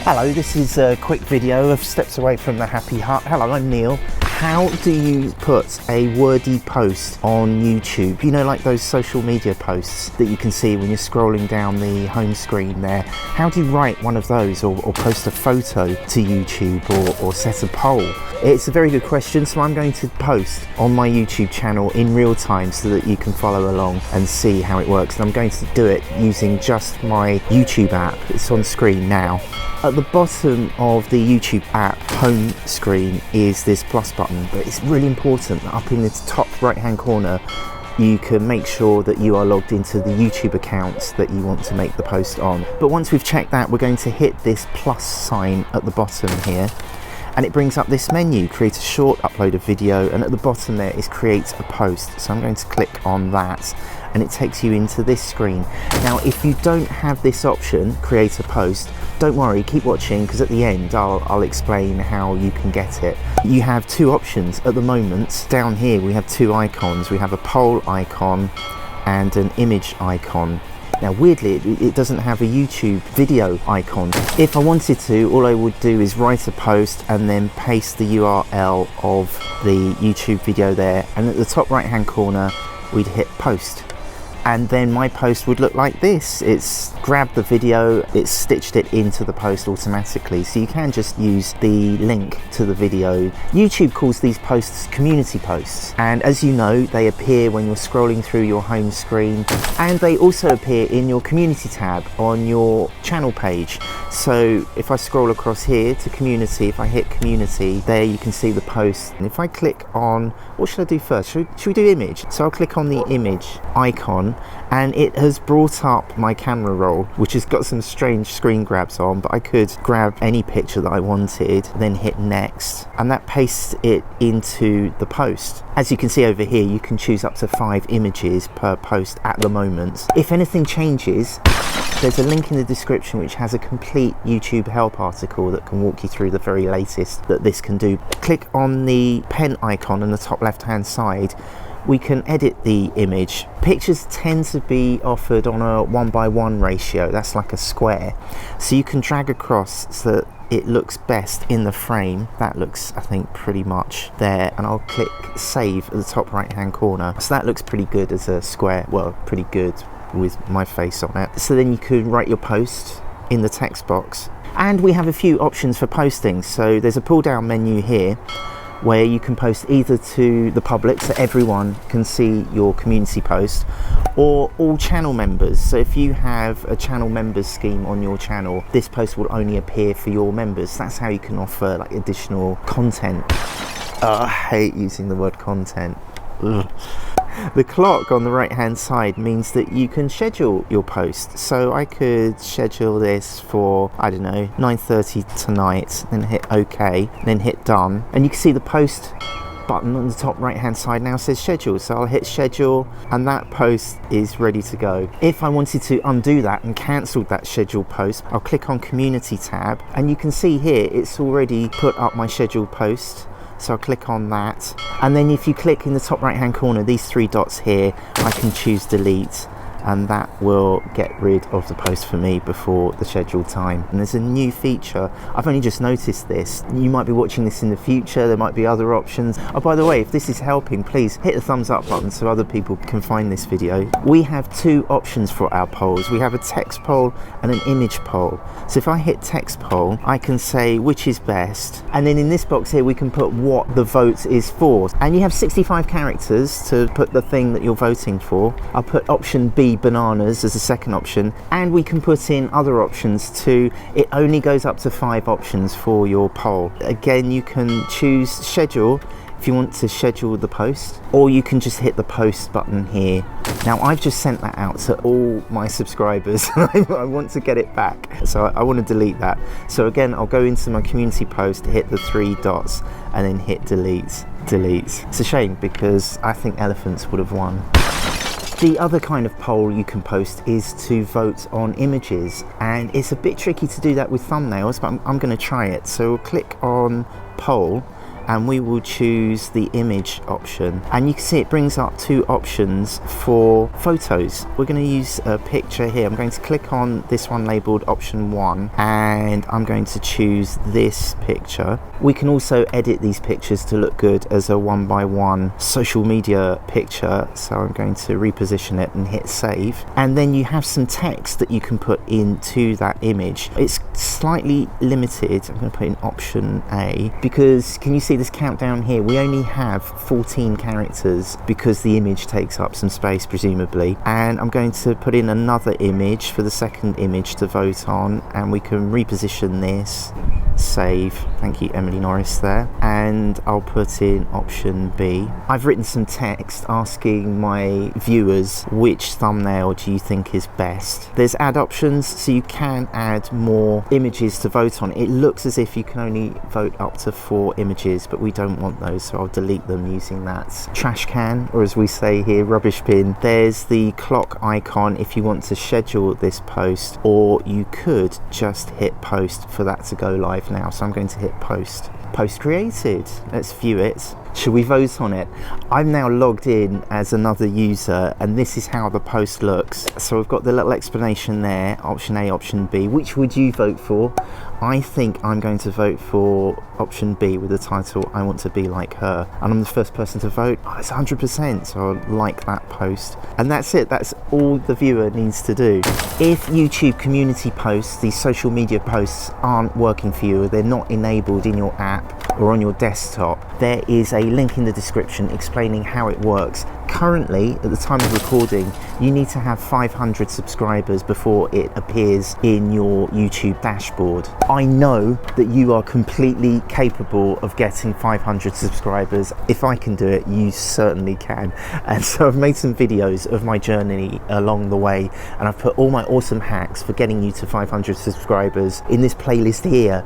Hello, this is a quick video of steps away from the happy hut. Hello, I'm Neil. How do you put a wordy post on YouTube? You know, like those social media posts that you can see when you're scrolling down the home screen there. How do you write one of those or post a photo to YouTube or set a poll? It's a very good question, so I'm going to post on my YouTube channel in real time so that you can follow along and see how it works. And I'm going to do it using just my YouTube app. It's on screen now. At the bottom of the YouTube app home screen is this plus button, but it's really important that up in the top right hand corner you can make sure that you are logged into the YouTube accounts that you want to make the post on. But once we've checked that, we're going to hit this plus sign at the bottom here, and it brings up this menu, create a short, upload a video, and at the bottom there is create a post. So I'm going to click on that and it takes you into this screen. Now if you don't have this option, create a post, don't worry, keep watching, because at the end I'll explain how you can get it. You have two options at the moment. Down here we have two icons. We have a poll icon and an image icon. Now weirdly it doesn't have a YouTube video icon. If I wanted to, all I would do is write a post and then paste the URL of the YouTube video there, and at the top right hand corner we'd hit post. And then my post would look like this. It's grabbed the video, it's stitched it into the post automatically, so you can just use the link to the video. YouTube calls these posts community posts, and as you know, they appear when you're scrolling through your home screen, and they also appear in your community tab on your channel page. So if I scroll across here to community, if I hit community, there you can see the post. And if I click on, what should I do first? Should we do image? So I'll click on the image icon, and it has brought up my camera roll, which has got some strange screen grabs on, but I could grab any picture that I wanted, then hit next, and that pastes it into the post. As you can see over here, you can choose up to 5 images per post at the moment. If anything changes, there's a link in the description which has a complete YouTube help article that can walk you through the very latest that this can do. Click on the pen icon on the top left hand side. We can edit the image. Pictures tend to be offered on a 1:1 ratio, that's like a square. So you can drag across so that it looks best in the frame. That looks, I think, pretty much there, and I'll click save at the top right hand corner. So that looks pretty good as a square, well, pretty good with my face on it. So then you can write your post in the text box. And we have a few options for posting. So there's a pull down menu here where you can post either to the public, so everyone can see your community post, or all channel members. So if you have a channel members scheme on your channel, this post will only appear for your members. That's how you can offer like additional content. I hate using the word content. Ugh. The clock on the right hand side means that you can schedule your post. So I could schedule this for, I don't know, 9:30 tonight, then hit OK, then hit done. And you can see the post button on the top right hand side now says schedule. So I'll hit schedule and that post is ready to go. If I wanted to undo that and cancel that scheduled post, I'll click on community tab, and you can see here it's already put up my scheduled post. So I'll click on that, and then if you click in the top right hand corner, these 3 dots here, I can choose delete, and that will get rid of the post for me before the scheduled time. And there's a new feature, I've only just noticed this. You might be watching this in the future, there might be other options. Oh, by the way, if this is helping, please hit the thumbs up button so other people can find this video. We have 2 options for our polls. We have a text poll and an image poll. So if I hit text poll, I can say which is best, and then in this box here we can put what the vote is for, and you have 65 characters to put the thing that you're voting for. I'll put option B, bananas, as a second option, and we can put in other options too. It only goes up to 5 options for your poll. Again, you can choose schedule if you want to schedule the post, or you can just hit the post button here. Now I've just sent that out to all my subscribers. I want to get it back, so I want to delete that. So again, I'll go into my community post, hit the 3 dots, and then hit delete. It's a shame because I think elephants would have won. The other kind of poll you can post is to vote on images, and it's a bit tricky to do that with thumbnails, but I'm going to try it. So we'll click on poll, and we will choose the image option, and you can see it brings up 2 options for photos. We're going to use a picture here. I'm going to click on this one labeled option 1, and I'm going to choose this picture. We can also edit these pictures to look good as a 1:1 social media picture, so I'm going to reposition it and hit save, and then you have some text that you can put into that image. It's slightly limited. I'm going to put in option A, because can you see this countdown here? We only have 14 characters because the image takes up some space presumably, and I'm going to put in another image for the second image to vote on, and we can reposition this, save, thank you Emily Norris there, and I'll put in option B. I've written some text asking my viewers which thumbnail do you think is best. There's add options, so you can add more images to vote on. It looks as if you can only vote up to 4 images, but we don't want those, so I'll delete them using that trash can, or as we say here, rubbish bin. There's the clock icon if you want to schedule this post, or you could just hit post for that to go live now. So I'm going to hit post. Post created. Let's view it. Should we vote on it? I'm now logged in as another user, and this is how the post looks. So we've got the little explanation there, option A, option B. Which would you vote for? I think I'm going to vote for option B with the title, I want to be like her. And I'm the first person to vote. Oh, it's 100%, so I like that post. And that's it, that's all the viewer needs to do. If YouTube community posts, these social media posts aren't working for you, or they're not enabled in your app or on your desktop, there is a link in the description explaining how it works. Currently, at the time of recording, you need to have 500 subscribers before it appears in your YouTube dashboard. I know that you are completely capable of getting 500 subscribers. If I can do it, you certainly can. And so I've made some videos of my journey along the way, and I've put all my awesome hacks for getting you to 500 subscribers in this playlist here,